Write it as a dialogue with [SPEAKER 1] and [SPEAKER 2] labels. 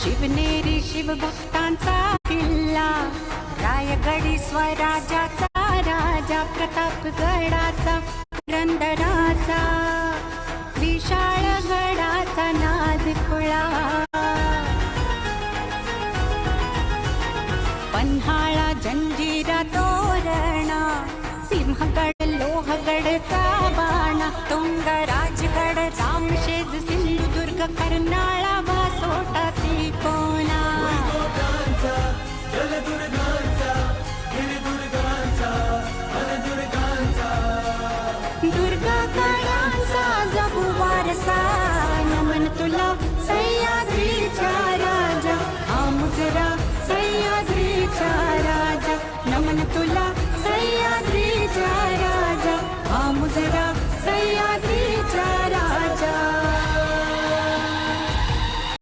[SPEAKER 1] शिवनेरी शिवभक्तांचा किल्ला, रायगडी स्वराज्याचा राजा, प्रतापगडाचा पुरंदराचा, विशाळगडाचा नाद खुळा, पन्हाळा जंजिरा तोरणा, सिंहगड लोहगडचा बाणा, तुंग राजगड रामशेज सिंधुदुर्ग कर्नाळ